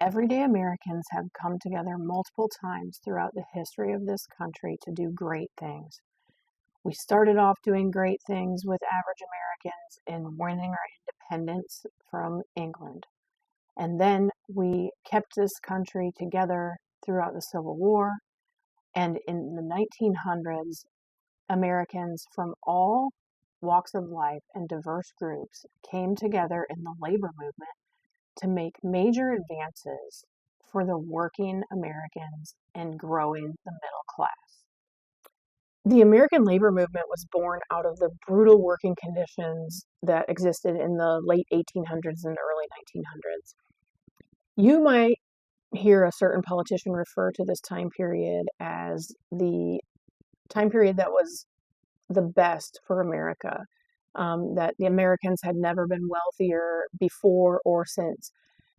Everyday Americans have come together multiple times throughout the history of this country to do great things. We started off doing great things with average Americans in winning our independence from England. And then we kept this country together throughout the Civil War. And in the 1900s, Americans from all walks of life and diverse groups came together in the labor movement to make major advances for the working Americans and growing the middle class. The American labor movement was born out of the brutal working conditions that existed in the late 1800s and early 1900s. You might hear a certain politician refer to this time period as the time period that was the best for America, that the Americans had never been wealthier before or since.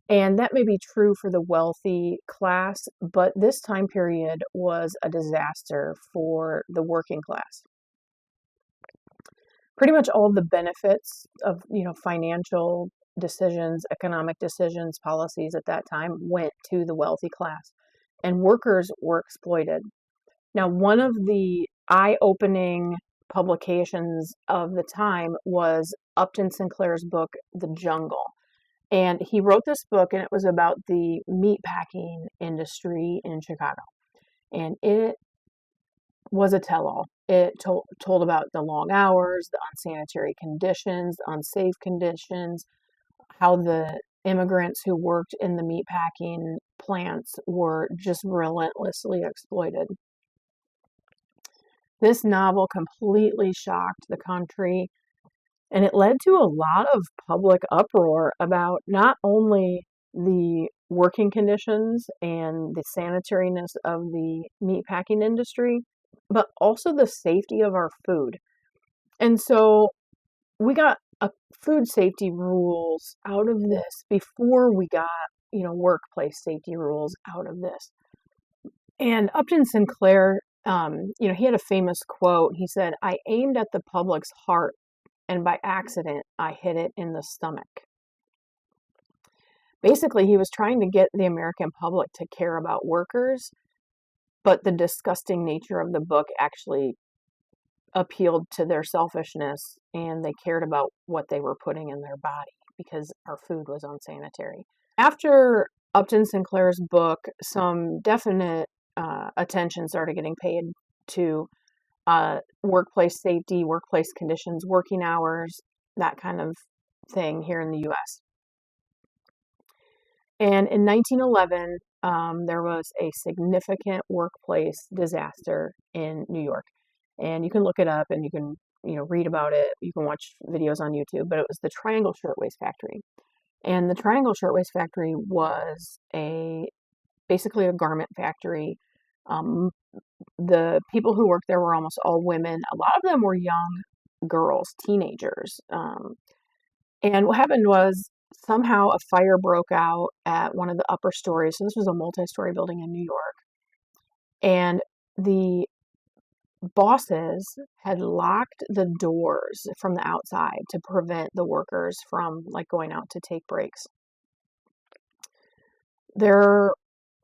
And that may be true for the wealthy class, but this time period was a disaster for the working class. Pretty much all of the benefits of, financial decisions, economic decisions, policies at that time went to the wealthy class, and workers were exploited. Now, one of the eye-opening publications of the time was Upton Sinclair's book, The Jungle. And he wrote this book, and it was about the meatpacking industry in Chicago. And it was a tell-all. It told about the long hours, the unsanitary conditions, the unsafe conditions, how the immigrants who worked in the meatpacking plants were just relentlessly exploited. This novel completely shocked the country, and it led to a lot of public uproar about not only the working conditions and the sanitariness of the meatpacking industry, but also the safety of our food. And so we got food safety rules out of this before we got, workplace safety rules out of this. And Upton Sinclair, he had a famous quote. He said, "I aimed at the public's heart, and by accident, I hit it in the stomach." Basically, he was trying to get the American public to care about workers, but the disgusting nature of the book actually appealed to their selfishness, and they cared about what they were putting in their body because our food was unsanitary. After Upton Sinclair's book, some definite attention started getting paid to workplace safety, workplace conditions, working hours, that kind of thing here in the U.S. And in 1911, there was a significant workplace disaster in New York. And you can look it up and you can, read about it. You can watch videos on YouTube, but it was the Triangle Shirtwaist Factory. And the Triangle Shirtwaist Factory was basically a garment factory. The people who worked there were almost all women. A lot of them were young girls, teenagers. And what happened was somehow a fire broke out at one of the upper stories. So this was a multi-story building in New York. And the bosses had locked the doors from the outside to prevent the workers from going out to take breaks. There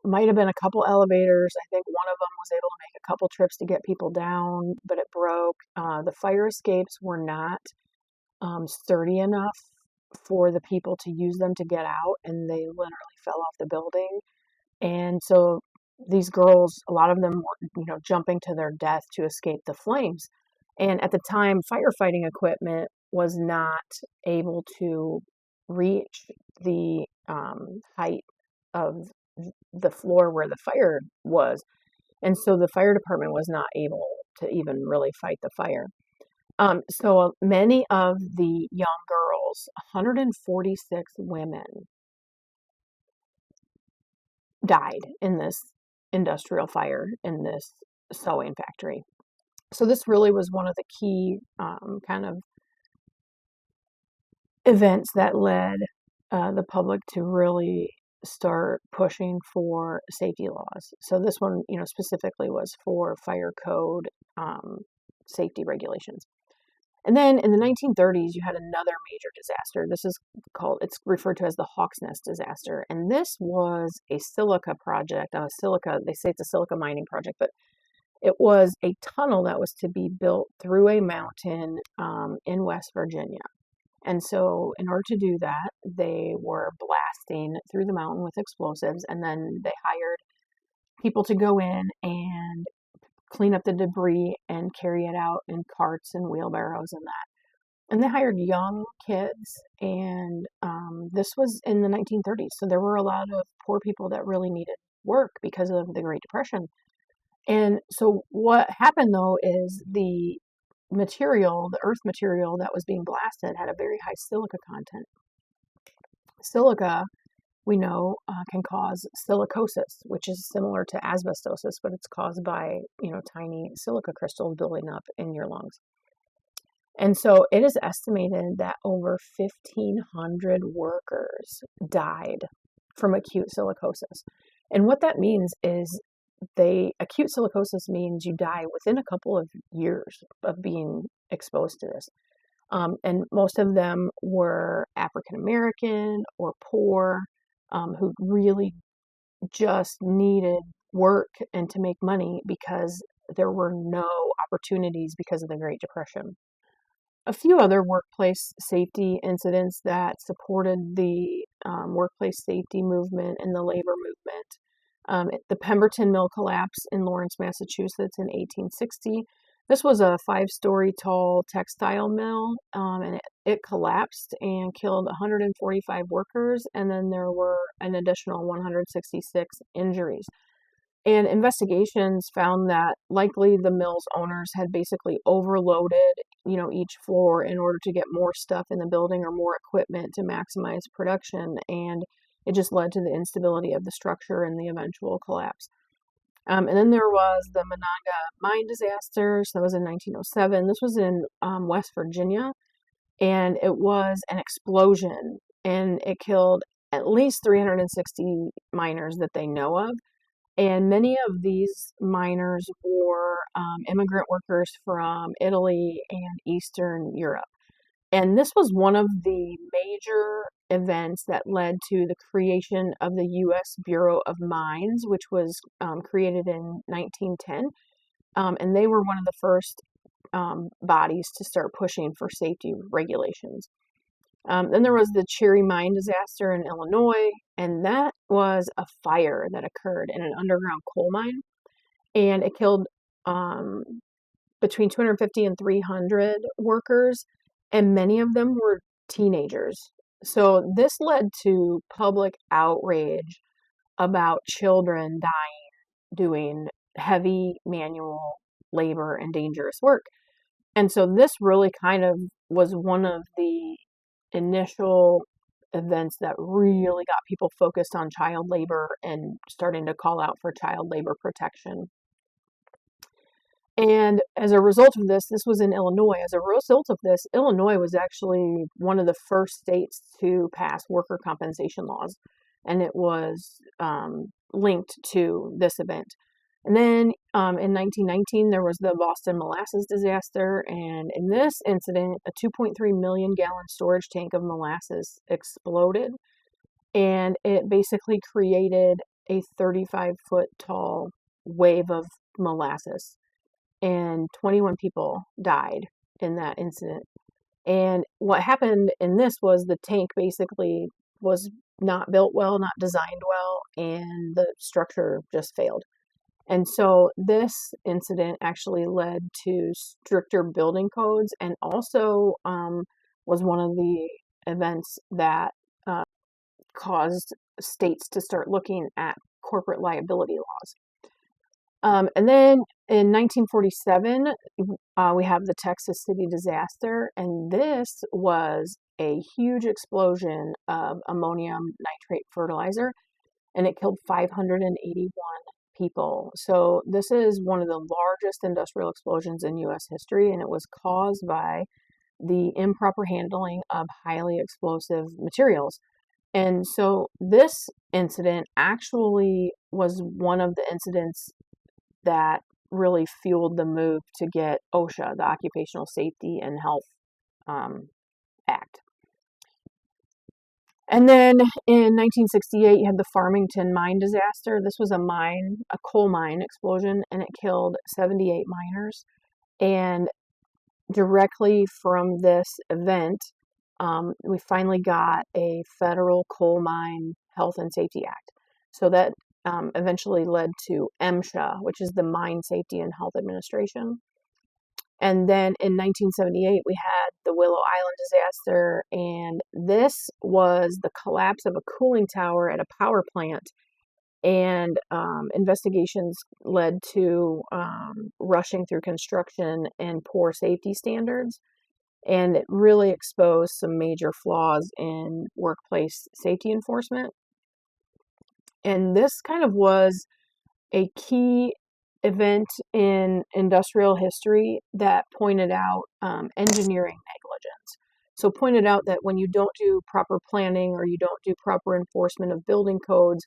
might have been a couple elevators. I think one of them was able to make a couple trips to get people down, but it broke. The fire escapes were not sturdy enough for the people to use them to get out, and they literally fell off the building. And so these girls, a lot of them were, jumping to their death to escape the flames. And at the time, firefighting equipment was not able to reach the height of the floor where the fire was. And so the fire department was not able to even really fight the fire. So many of the young girls, 146 women, died in this industrial fire in this sewing factory. So this really was one of the key kind of events that led the public to really start pushing for safety laws. So this one, specifically was for fire code safety regulations. And then in the 1930s, you had another major disaster. It's referred to as the Hawks Nest disaster. And this was a silica project. They say it's a silica mining project, but it was a tunnel that was to be built through a mountain in West Virginia. And so, in order to do that, they were blasting through the mountain with explosives, and then they hired people to go in and clean up the debris and carry it out in carts and wheelbarrows and that. And they hired young kids, and this was in the 1930s. So there were a lot of poor people that really needed work because of the Great Depression. And so what happened though is the earth material that was being blasted had a very high silica content. Silica, we know, can cause silicosis, which is similar to asbestosis, but it's caused by, tiny silica crystals building up in your lungs. And so it is estimated that over 1,500 workers died from acute silicosis. And what that means is acute silicosis means you die within a couple of years of being exposed to this. And most of them were African American or poor, who really just needed work and to make money because there were no opportunities because of the Great Depression. A few other workplace safety incidents that supported the workplace safety movement and the labor movement. The Pemberton Mill collapse in Lawrence, Massachusetts in 1860. This was a 5-story tall textile mill, and it collapsed and killed 145 workers, and then there were an additional 166 injuries. And investigations found that likely the mill's owners had basically overloaded, each floor in order to get more stuff in the building or more equipment to maximize production, and it just led to the instability of the structure and the eventual collapse. And then there was the Monongah mine disaster. So that was in 1907. This was in West Virginia, and it was an explosion, and it killed at least 360 miners that they know of. And many of these miners were immigrant workers from Italy and Eastern Europe. And this was one of the major events that led to the creation of the U.S. Bureau of Mines, which was created in 1910. And they were one of the first bodies to start pushing for safety regulations. Then there was the Cherry Mine disaster in Illinois, and that was a fire that occurred in an underground coal mine, and it killed between 250 and 300 workers, and many of them were teenagers. So this led to public outrage about children dying doing heavy manual labor and dangerous work. And so this really kind of was one of the initial events that really got people focused on child labor and starting to call out for child labor protection. And as a result of this was in Illinois. As a result of this, Illinois was actually one of the first states to pass worker compensation laws, and it was linked to this event. And then in 1919, there was the Boston molasses disaster, and in this incident, a 2.3 million gallon storage tank of molasses exploded, and it basically created a 35-foot tall wave of molasses, and 21 people died in that incident. And what happened in this was the tank basically was not built well, not designed well, and the structure just failed. And so this incident actually led to stricter building codes, and also was one of the events that caused states to start looking at corporate liability laws. And then in 1947, we have the Texas City disaster, and this was a huge explosion of ammonium nitrate fertilizer, and it killed 581 people. So this is one of the largest industrial explosions in U.S. history, and it was caused by the improper handling of highly explosive materials. And so this incident actually was one of the incidents that really fueled the move to get OSHA, the Occupational Safety and Health Act. And then in 1968, you had the Farmington mine disaster. This was a coal mine explosion, and it killed 78 miners. And directly from this event, we finally got a federal coal mine health and safety act. So that eventually led to MSHA, which is the Mine Safety and Health Administration. And then in 1978, we had the Willow Island disaster, and this was the collapse of a cooling tower at a power plant. And investigations led to rushing through construction and poor safety standards. And it really exposed some major flaws in workplace safety enforcement. And this kind of was a key event in industrial history that pointed out engineering negligence. So pointed out that when you don't do proper planning or you don't do proper enforcement of building codes,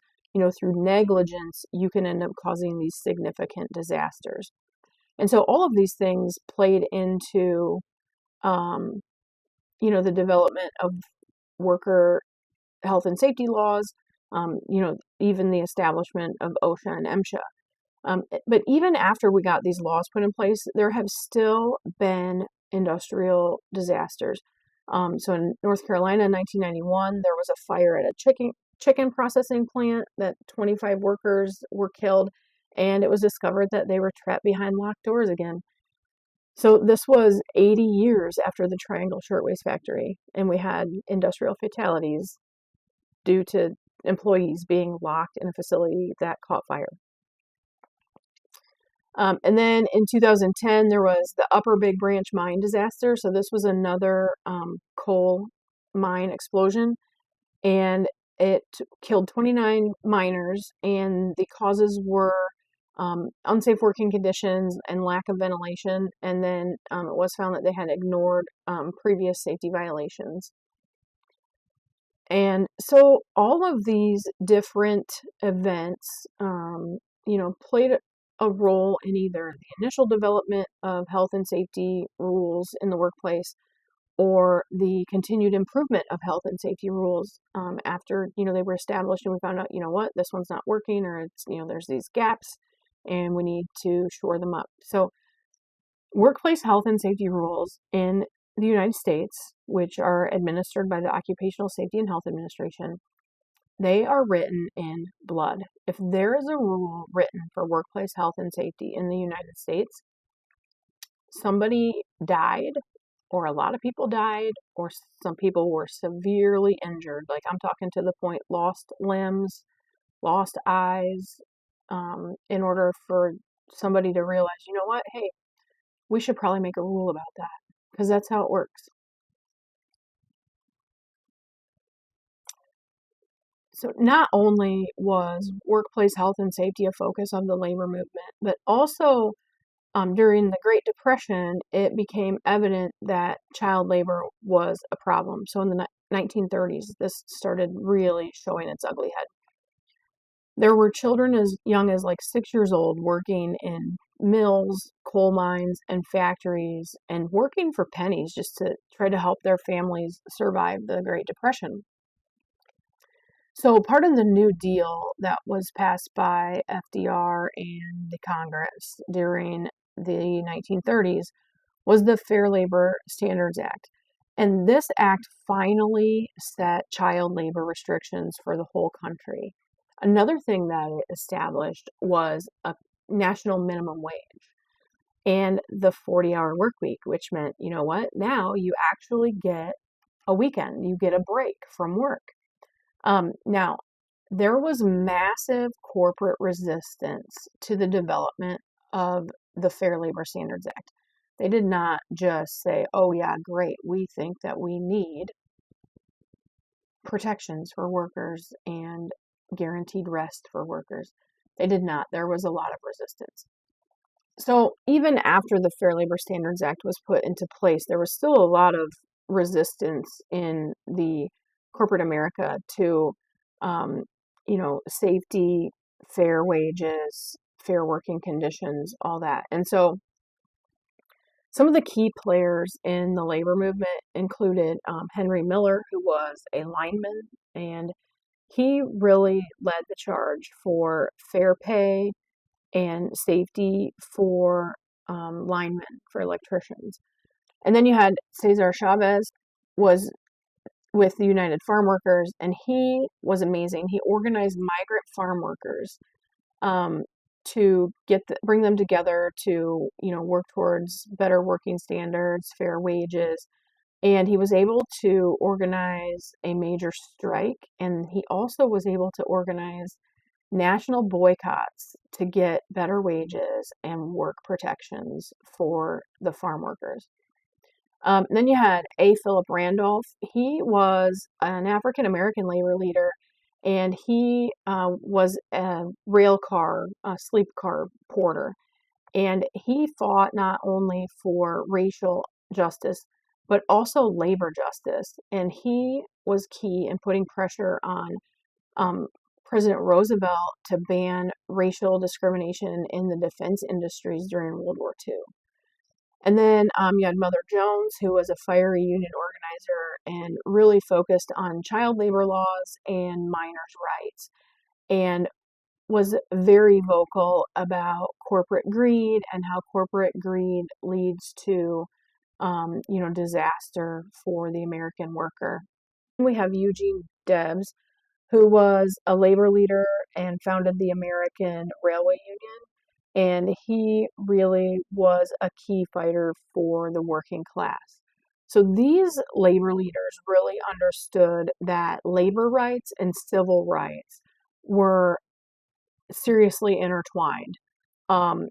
through negligence, you can end up causing these significant disasters. And so all of these things played into, the development of worker health and safety laws, even the establishment of OSHA and MSHA. But even after we got these laws put in place, there have still been industrial disasters. So in North Carolina in 1991, there was a fire at a chicken processing plant that 25 workers were killed, and it was discovered that they were trapped behind locked doors again. So this was 80 years after the Triangle Shirtwaist Factory, and we had industrial fatalities due to employees being locked in a facility that caught fire. And then in 2010, there was the Upper Big Branch mine disaster. So this was another coal mine explosion, and it killed 29 miners, and the causes were unsafe working conditions and lack of ventilation. And then it was found that they had ignored previous safety violations. And so all of these different events, played a role in either the initial development of health and safety rules in the workplace or the continued improvement of health and safety rules after, they were established and we found out, what, this one's not working, or it's, there's these gaps and we need to shore them up. So workplace health and safety rules in the United States, which are administered by the Occupational Safety and Health Administration, they are written in blood. If there is a rule written for workplace health and safety in the United States, somebody died, or a lot of people died, or some people were severely injured. Like I'm talking to the point lost limbs, lost eyes, in order for somebody to realize, what, hey, we should probably make a rule about that, because that's how it works. So not only was workplace health and safety a focus of the labor movement, but also during the Great Depression, it became evident that child labor was a problem. So in the 1930s, this started really showing its ugly head. There were children as young as like 6 years old working in mills, coal mines, and factories, and working for pennies just to try to help their families survive the Great Depression. So part of the New Deal that was passed by FDR and the Congress during the 1930s was the Fair Labor Standards Act. And this act finally set child labor restrictions for the whole country. Another thing that it established was a national minimum wage and the 40-hour work week, which meant, now you actually get a weekend, you get a break from work. Now, there was massive corporate resistance to the development of the Fair Labor Standards Act. They did not just say, oh yeah, great, we think that we need protections for workers and guaranteed rest for workers. They did not. There was a lot of resistance. So even after the Fair Labor Standards Act was put into place, there was still a lot of resistance in the corporate America to, safety, fair wages, fair working conditions, all that. And so some of the key players in the labor movement included Henry Miller, who was a lineman, and he really led the charge for fair pay and safety for linemen, for electricians. And then you had Cesar Chavez, was with the United Farm Workers, and he was amazing. He organized migrant farm workers um, to bring them together to work towards better working standards, fair wages, and he was able to organize a major strike, and he also was able to organize national boycotts to get better wages and work protections for the farm workers. Then you had A. Philip Randolph. He was an African American labor leader, and he was a rail car, a sleep car porter. And he fought not only for racial justice, but also labor justice. And he was key in putting pressure on um, President Roosevelt to ban racial discrimination in the defense industries during World War II. And then you had Mother Jones, who was a fiery union organizer and really focused on child labor laws and minors' rights, and was very vocal about corporate greed and how corporate greed leads to, disaster for the American worker. We have Eugene Debs, who was a labor leader and founded the American Railway Union. And he really was a key fighter for the working class. So these labor leaders really understood that labor rights and civil rights were seriously intertwined. Um,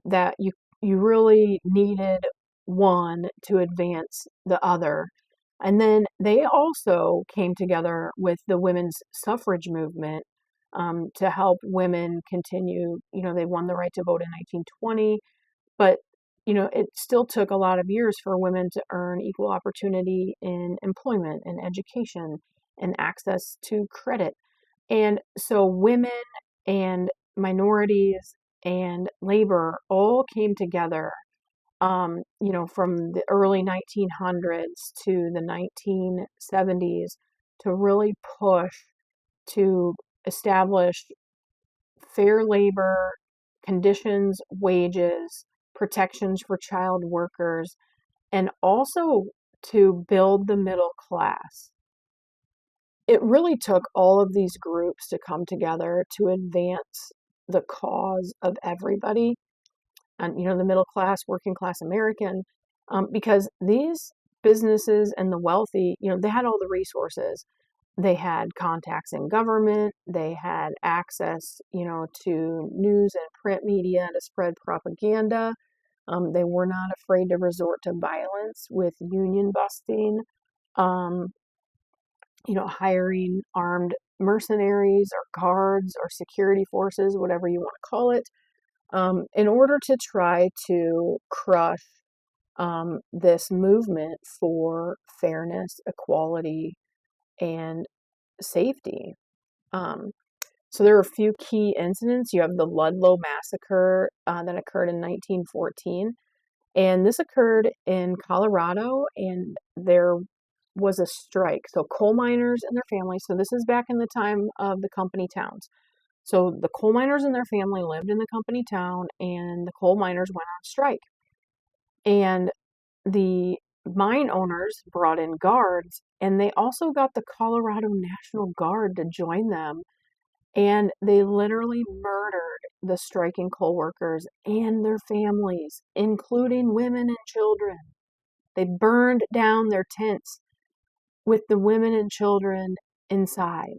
that you really needed one to advance the other. And then they also came together with the women's suffrage movement to help women continue. They won the right to vote in 1920, but it still took a lot of years for women to earn equal opportunity in employment and education and access to credit. And so women and minorities and labor all came together, from the early 1900s to the 1970s to really push to establish fair labor conditions, wages, protections for child workers, and also to build the middle class. It really took all of these groups to come together to advance the cause of everybody, and the middle class, working class American, because these businesses and the wealthy, they had all the resources. They had contacts in government. They had access, to news and print media to spread propaganda. They were not afraid to resort to violence with union busting, um, hiring armed mercenaries or guards or security forces, whatever you want to call it, in order to try to crush this movement for fairness, equality, and safety. Um, so there are a few key incidents. You have the Ludlow massacre that occurred in 1914, and this occurred in Colorado, and there was a strike. So coal miners and their families. So this is back in the time of the company towns. So the coal miners and their family lived in the company town, and the coal miners went on strike. And the mine owners brought in guards, and they also got the Colorado National Guard to join them. And they literally murdered the striking coal workers and their families, including women and children. They burned down their tents with the women and children inside.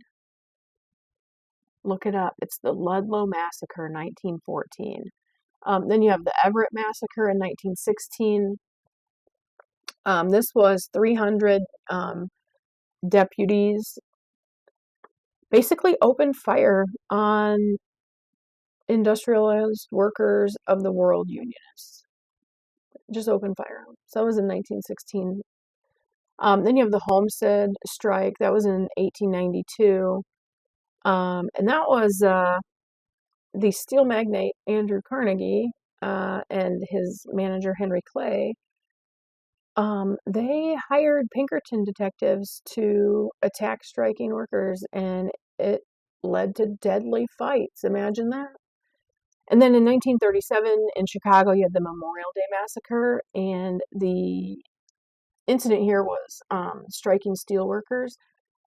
Look it up. It's the Ludlow Massacre, 1914. Then you have the Everett Massacre in 1916. This was 300 deputies basically opened fire on industrialized workers of the world unionists. Just opened fire. So that was in 1916. Then you have the Homestead strike. That was in 1892. And that was the steel magnate Andrew Carnegie and his manager Henry Clay, they hired Pinkerton detectives to attack striking workers, and it led to deadly fights. Imagine that. And then in 1937 in Chicago, you had the Memorial Day Massacre, and the incident here was striking steelworkers,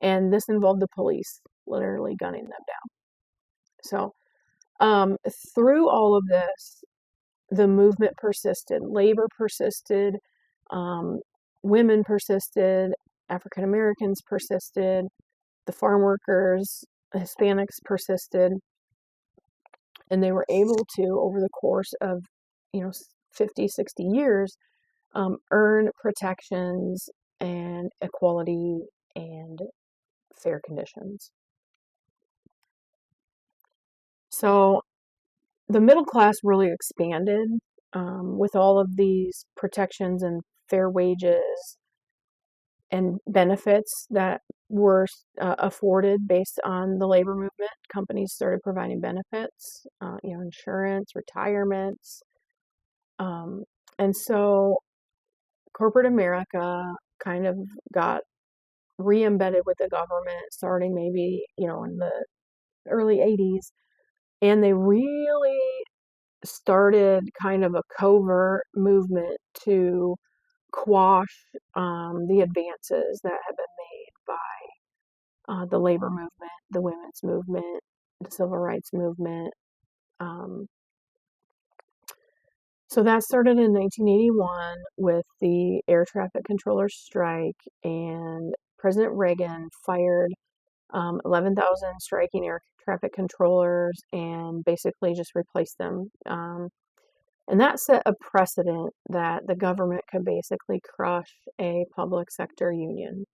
and this involved the police literally gunning them down. So, through all of this, the movement persisted, labor persisted, um, women persisted, African Americans persisted, the farm workers, Hispanics persisted, and they were able to, over the course of, 50, 60 years, earn protections and equality and fair conditions. So the middle class really expanded with all of these protections and fair wages and benefits that were afforded based on the labor movement. Companies started providing benefits, insurance, retirements. And so corporate America kind of got re-embedded with the government starting maybe, in the early 80s. And they really started kind of a covert movement to quash the advances that have been made by the labor movement, the women's movement, the civil rights movement. Um, so that started in 1981 with the air traffic controllers strike, and President Reagan fired 11,000 striking air traffic controllers and basically just replaced them. And that set a precedent that the government could basically crush a public sector union.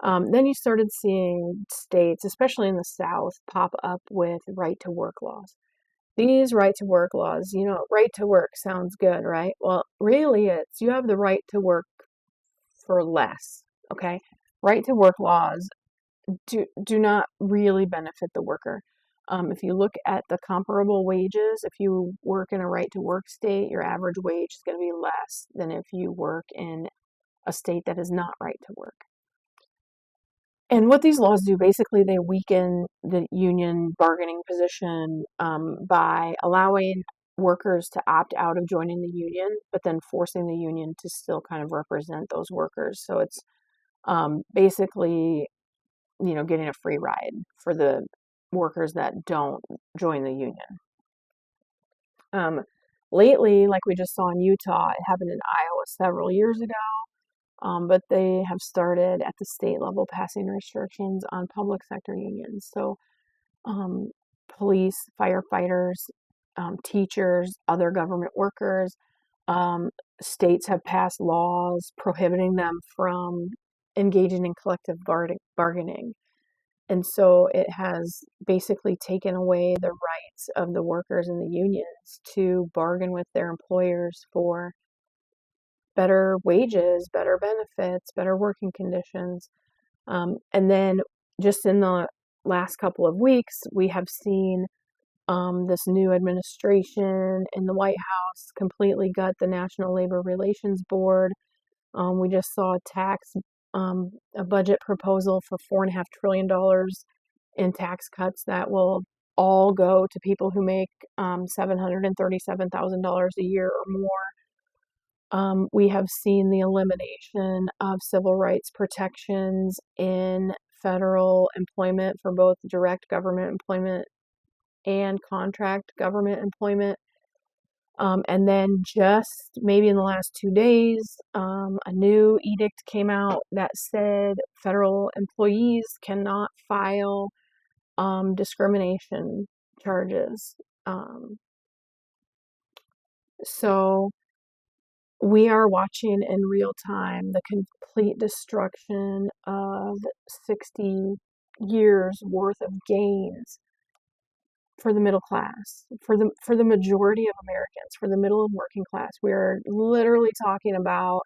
Then you started seeing states, especially in the South, pop up with right to work laws. These right to work laws, right to work sounds good, right? Well, really, it's you have the right to work for less, okay? Right to work laws do not really benefit the worker. If you look at the comparable wages, if you work in a right to work state, your average wage is going to be less than if you work in a state that is not right to work. And what these laws do, basically, they weaken the union bargaining position by allowing workers to opt out of joining the union, but then forcing the union to still kind of represent those workers. So it's basically, getting a free ride for the workers that don't join the union. Lately, like we just saw in Utah, it happened in Iowa several years ago, but they have started at the state level passing restrictions on public sector unions. So police, firefighters, teachers, other government workers, states have passed laws prohibiting them from engaging in collective bargaining. And so it has basically taken away the rights of the workers and the unions to bargain with their employers for better wages, better benefits, better working conditions. And then just in the last couple of weeks, we have seen this new administration in the White House completely gut the National Labor Relations Board. We just saw a budget proposal for $4.5 trillion in tax cuts that will all go to people who make $737,000 a year or more. We have seen the elimination of civil rights protections in federal employment for both direct government employment and contract government employment. And then just maybe in the last 2 days, a new edict came out that said federal employees cannot file discrimination charges. So we are watching in real time the complete destruction of 60 years worth of gains for the middle class, for the majority of Americans, for the middle and working class. We're literally talking about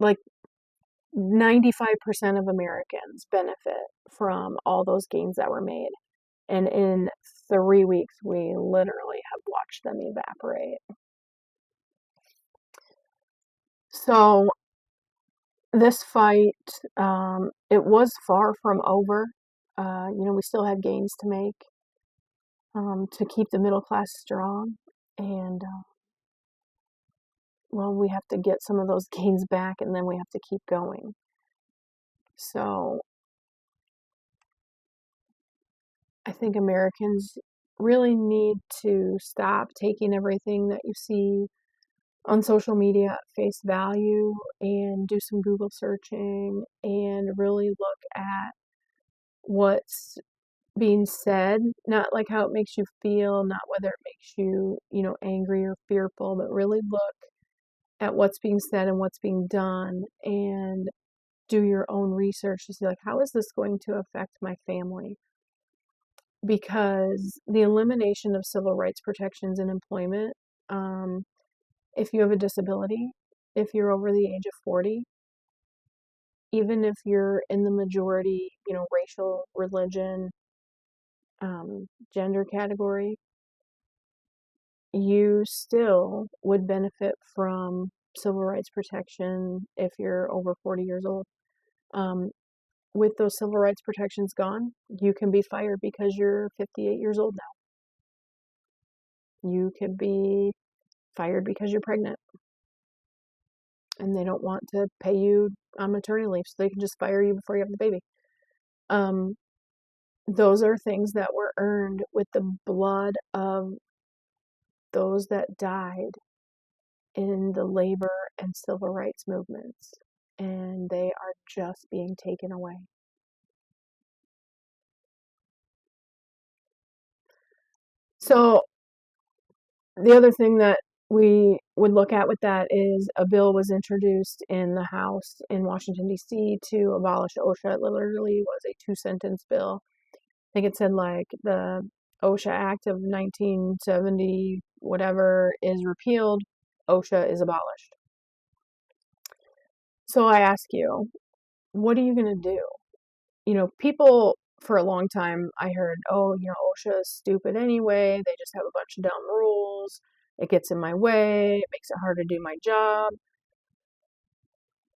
like 95% of Americans benefit from all those gains that were made. And in 3 weeks, we literally have watched them evaporate. So this fight, it was far from over. We still have gains to make to keep the middle class strong. And, well, we have to get some of those gains back and then we have to keep going. So I think Americans really need to stop taking everything that you see on social media at face value and do some Google searching and really look at what's being said, not like how it makes you feel, not whether it makes you, angry or fearful, but really look at what's being said and what's being done and do your own research to see, like, how is this going to affect my family? Because the elimination of civil rights protections in employment, if you have a disability, if you're over the age of 40, even if you're in the majority, racial, religion, gender category, you still would benefit from civil rights protection if you're over 40 years old. With those civil rights protections gone, you can be fired because you're 58 years old now. You could be fired because you're pregnant and they don't want to pay you on maternity leave, so they can just fire you before you have the baby. Those are things that were earned with the blood of those that died in the labor and civil rights movements, and they are just being taken away. So the other thing that we would look at with that is a bill was introduced in the House in Washington, D.C. to abolish OSHA. It literally was a two-sentence bill. I think it said like the OSHA Act of 1970, whatever, is repealed, OSHA is abolished. So I ask you, what are you going to do? People for a long time, I heard, oh, OSHA is stupid anyway. They just have a bunch of dumb rules. It gets in my way. It makes it hard to do my job.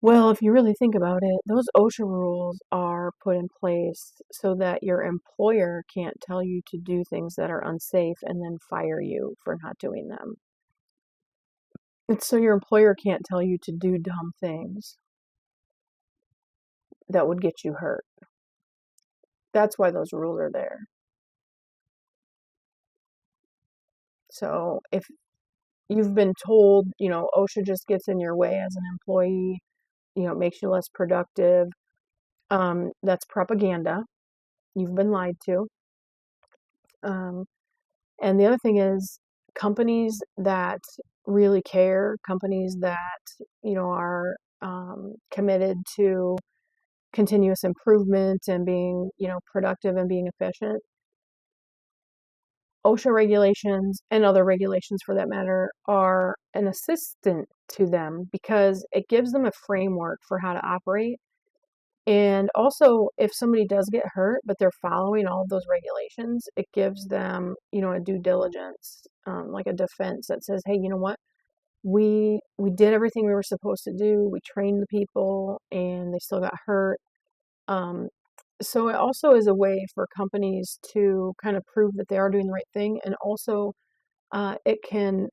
Well, if you really think about it, those OSHA rules are put in place so that your employer can't tell you to do things that are unsafe and then fire you for not doing them. It's so your employer can't tell you to do dumb things that would get you hurt. That's why those rules are there. So if you've been told, OSHA just gets in your way as an employee, it makes you less productive, that's propaganda. You've been lied to. And the other thing is companies that really care, companies that, are committed to continuous improvement and being, productive and being efficient, OSHA regulations and other regulations for that matter are an assistant to them because it gives them a framework for how to operate. And also, if somebody does get hurt, but they're following all of those regulations, it gives them, a due diligence, like a defense that says, hey, you know what? We did everything we were supposed to do. We trained the people and they still got hurt. So it also is a way for companies to kind of prove that they are doing the right thing. And also, it can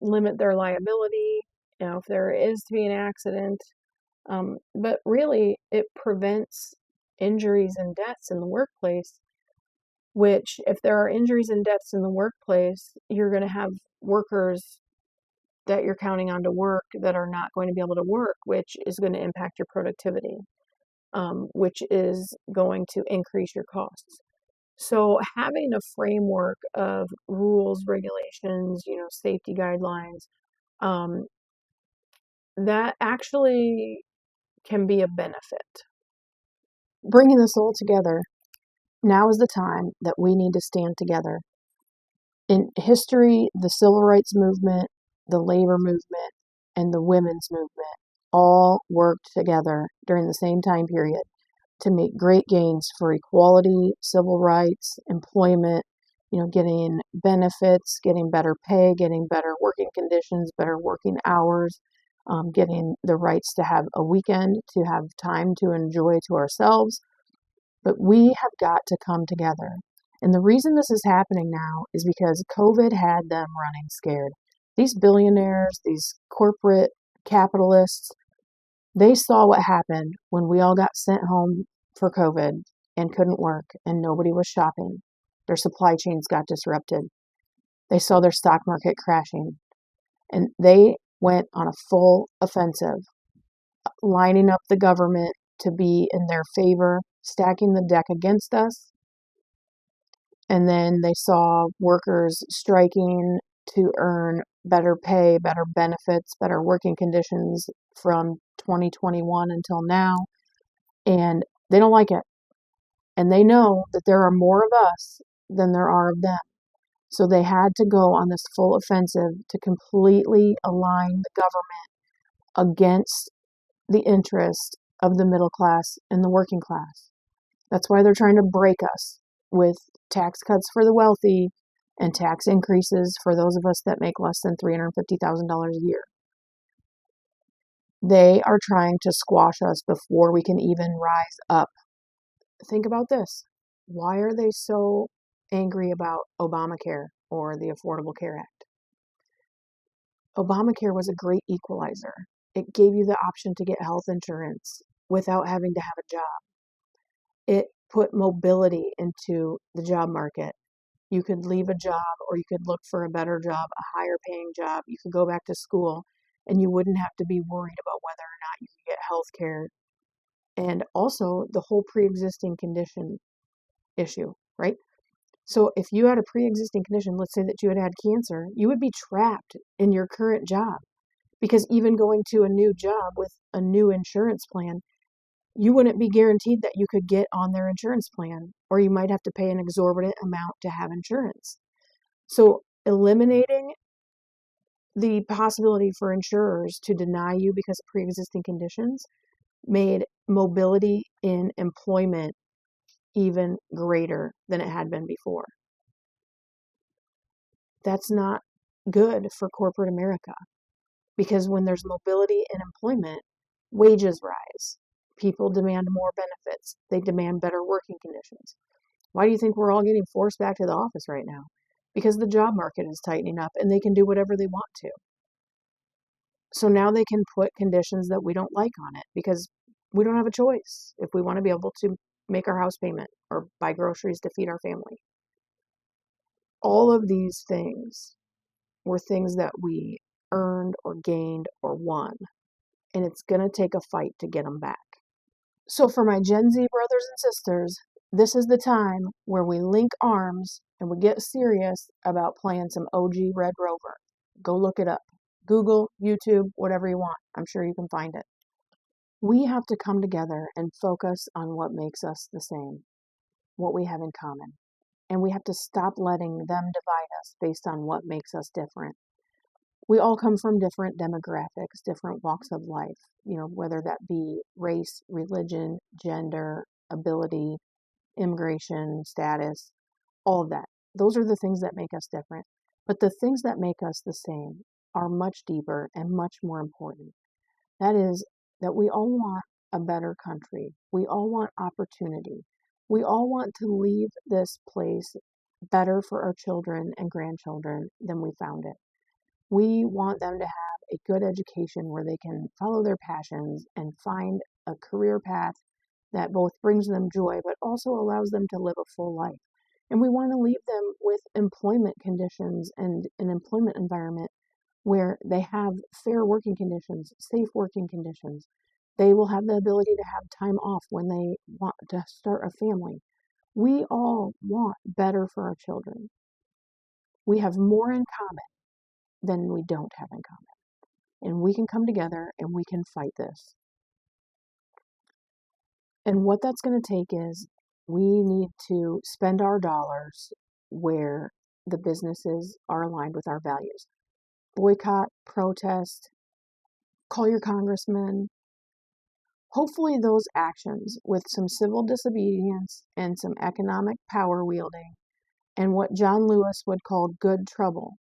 limit their liability, if there is to be an accident. But really, it prevents injuries and deaths in the workplace, which, if there are injuries and deaths in the workplace, you're going to have workers that you're counting on to work that are not going to be able to work, which is going to impact your productivity, which is going to increase your costs. So having a framework of rules, regulations, safety guidelines, that actually can be a benefit. Bringing this all together, now is the time that we need to stand together. In history, the civil rights movement, the labor movement, and the women's movement all worked together during the same time period. to make great gains for equality, civil rights, employment, getting benefits, getting better pay, getting better working conditions, better working hours, getting the rights to have a weekend, to have time to enjoy to ourselves. But we have got to come together. And the reason this is happening now is because COVID had them running scared. These billionaires, these corporate capitalists, they saw what happened when we all got sent home for COVID and couldn't work and nobody was shopping. Their supply chains got disrupted. They saw their stock market crashing and they went on a full offensive, lining up the government to be in their favor, stacking the deck against us. And then they saw workers striking to earn better pay, better benefits, better working conditions from 2021 until now. And they don't like it. And they know that there are more of us than there are of them. So they had to go on this full offensive to completely align the government against the interest of the middle class and the working class. That's why they're trying to break us with tax cuts for the wealthy and tax increases for those of us that make less than $350,000 a year. They are trying to squash us before we can even rise up. Think about this. Why are they so angry about Obamacare or the Affordable Care Act? Obamacare was a great equalizer. It gave you the option to get health insurance without having to have a job. It put mobility into the job market. You could leave a job or you could look for a better job, a higher paying job. You could go back to school and you wouldn't have to be worried about whether or not you could get health care. And also the whole pre-existing condition issue, right? So if you had a pre-existing condition, let's say that you had had cancer, you would be trapped in your current job because even going to a new job with a new insurance plan, you wouldn't be guaranteed that you could get on their insurance plan, or you might have to pay an exorbitant amount to have insurance. So eliminating the possibility for insurers to deny you because of pre-existing conditions made mobility in employment even greater than it had been before. That's not good for corporate America because when there's mobility in employment, wages rise. People demand more benefits. They demand better working conditions. Why do you think we're all getting forced back to the office right now? Because the job market is tightening up and they can do whatever they want to. So now they can put conditions that we don't like on it because we don't have a choice if we want to be able to make our house payment or buy groceries to feed our family. All of these things were things that we earned or gained or won. And it's going to take a fight to get them back. So for my Gen Z brothers and sisters, this is the time where we link arms and we get serious about playing some OG Red Rover. Go look it up. Google, YouTube, whatever you want. I'm sure you can find it. We have to come together and focus on what makes us the same, what we have in common. And we have to stop letting them divide us based on what makes us different. We all come from different demographics, different walks of life, whether that be race, religion, gender, ability, immigration, status, all of that. Those are the things that make us different. But the things that make us the same are much deeper and much more important. That is that we all want a better country. We all want opportunity. We all want to leave this place better for our children and grandchildren than we found it. We want them to have a good education where they can follow their passions and find a career path that both brings them joy but also allows them to live a full life. And we want to leave them with employment conditions and an employment environment where they have fair working conditions, safe working conditions. They will have the ability to have time off when they want to start a family. We all want better for our children. We have more in common than we don't have in common. And we can come together and we can fight this. And what that's going to take is we need to spend our dollars where the businesses are aligned with our values. Boycott, protest, call your congressman, Hopefully those actions, with some civil disobedience and some economic power wielding, and what John Lewis would call good trouble,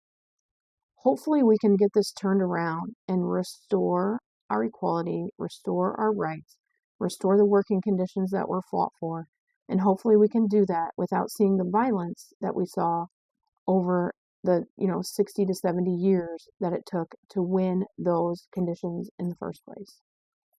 hopefully we can get this turned around and restore our equality, restore our rights, restore the working conditions that were fought for, and hopefully we can do that without seeing the violence that we saw over the 60 to 70 years that it took to win those conditions in the first place.